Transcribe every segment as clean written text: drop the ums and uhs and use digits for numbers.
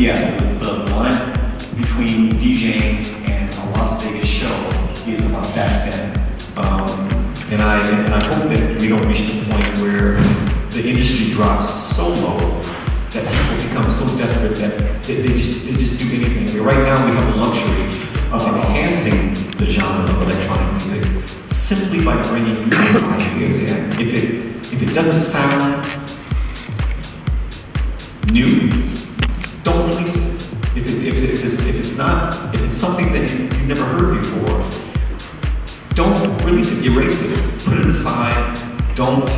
Yeah, the line between DJing and a Las Vegas show is about that thin. And I hope that we don't reach the point where the industry drops so low that people become so desperate that they just do anything. I mean, right now we have the luxury of enhancing the genre of electronic music simply by bringing new ideas in. If it doesn't sound new, don't release it. If it's something that you've never heard before, don't release it, erase it, put it aside. Don't,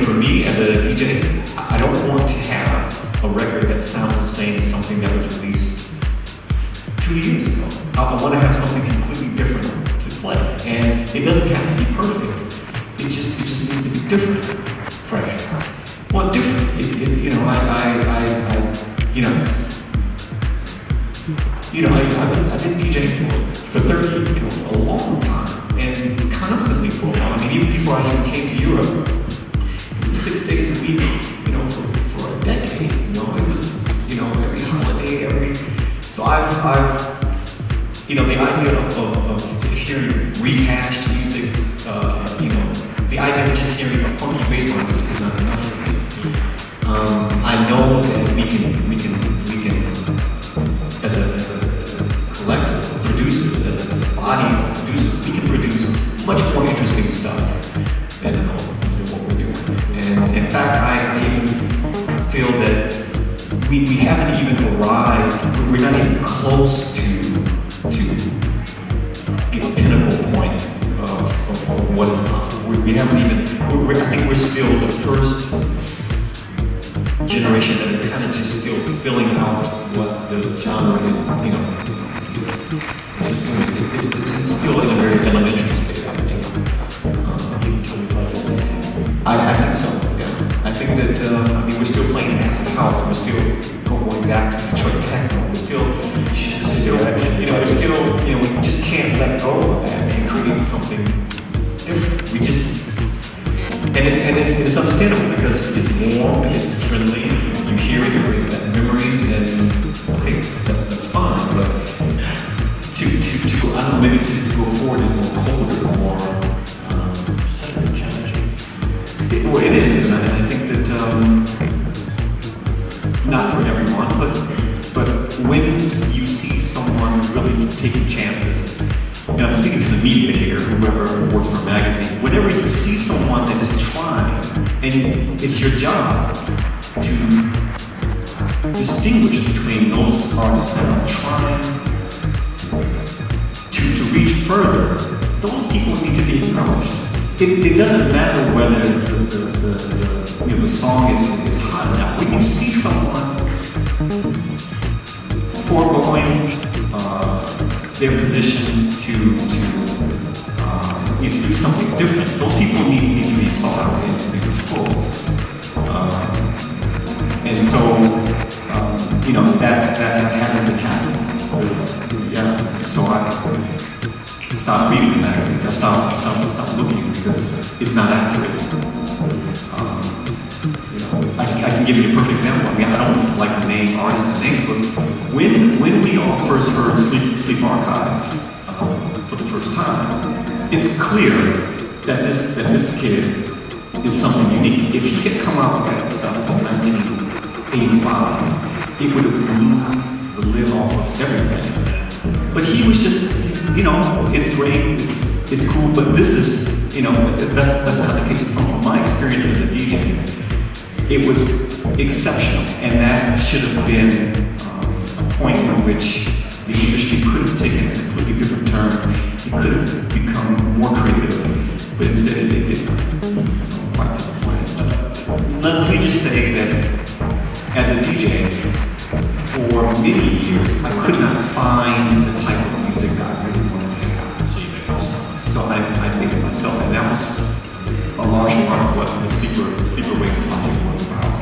for me as a DJ, I don't want to have a record that sounds the same as something that was released 2 years ago. I want to have something completely different to play, and it doesn't have to be perfect. It just needs to be different, fresh. Well, different. I've been DJing for 30, a long time, and constantly for a while. I mean, even before I even came to Europe, it was 6 days a week, for a decade. It was, every holiday, so I've the idea of hearing rehashed music, the idea of just hearing a funky bass line is not enough for me. I know that we can, as a collective of producers, as a body of producers, we can produce much more interesting stuff than what we're doing. And in fact, I even feel that we haven't even arrived, we're not even close to pinnacle point of what is possible. We haven't even, I think we're still the first generation that are kind of just still filling out what the genre is, it's still in a very elementary state, I think. I think so, yeah. I think that, we're still playing acid house, we're still going back to Detroit techno, we're still, we just can't let go of that and create something different. We just, and it's understandable because it's warm, it's friendly, you hear it, it brings back memories, and okay, that's fine, but I don't know, maybe to go forward is more colder, more challenging. It is, and I think that, not for everyone, but when you see someone really taking chances, I'm speaking to the media here, whoever works for a magazine, whenever you see someone that is trying, and it's your job to distinguish between those artists that are trying to reach further, those people need to be acknowledged. It doesn't matter whether the song is hot enough. When you see someone foregoing their position to do something different, those people need to be sought out and exposed. And so, that hasn't been happening. Yeah. So I stopped reading the magazines. I stopped looking because it's not accurate. I can give you a perfect example. I don't like to name artists and names, but when we all first heard Sleep Archive for the first time, it's clear that this kid is something unique. If he had come out with that stuff in 1985, it would have blew the lid off of everything. But he was just, it's great, it's cool, but this is, that's not the case. From my experience as a DJ, it was exceptional, and that should have been a point in which the industry could have taken a completely different turn. It could have become more creative, but instead it didn't. So I'm quite disappointed. Let me just say that as a DJ, for many years, I could not find the type of music that I really wanted to have. So I made it myself, and that was a large part of what the Sleeper Wakes project was about.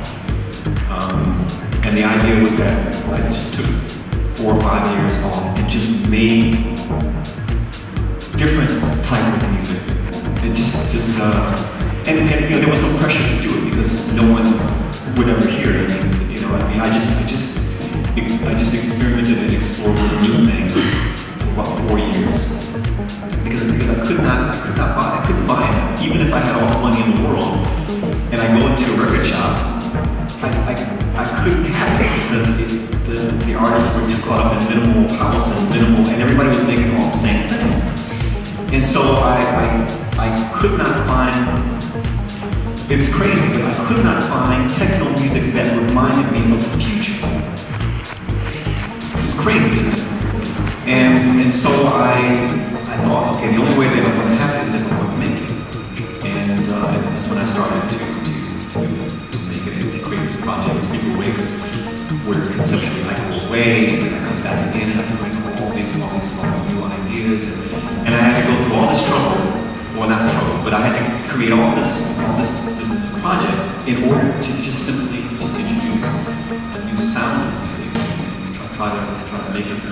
And the idea was that I just took 4 or 5 years off and just made different type of music. It and there was no pressure to do it because no one would ever hear it. I I just experimented and explored with new things for about 4 years. Because I couldn't buy it. Even if I had all the money in the world, and I go into a record shop, I couldn't have it because the artists were too caught up in minimal house and everybody was making all the same thing. And so I could not find, it's crazy, but I could not find techno music that reminded me of the future. It's crazy, isn't it? And so I thought, okay, the only way that I'm going to have it is if I'm going to make it. And that's when I started to make it and to create this project, Sleeper Wakes, where conceptually I go away, and then I come back again, and I bring all these new ideas, and I had to go through all this trouble, well not trouble, but I had to create all this project in order to just introduce a new sound of music, try to make it.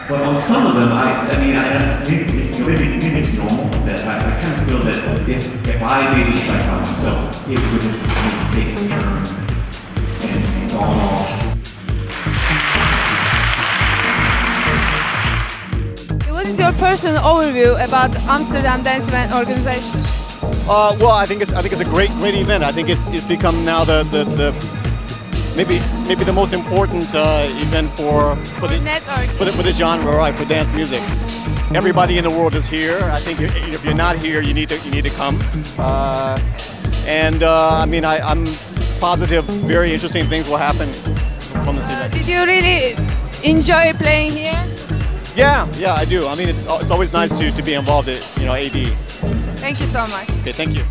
Well, on some of them, maybe it's normal that I kind of feel that if I made this track by myself, it would have taken a turn and gone off. What is your personal overview about Amsterdam Dance Event organization? Well, I think it's a great event. I think it's become now maybe the most important event for the genre, right? For dance music. Everybody in the world is here. I think if you're not here, you need to come. I'm positive very interesting things will happen from this event. Did you really enjoy playing here? Yeah, I do. I mean, it's always nice to be involved in, AD. Thank you so much. Okay, thank you.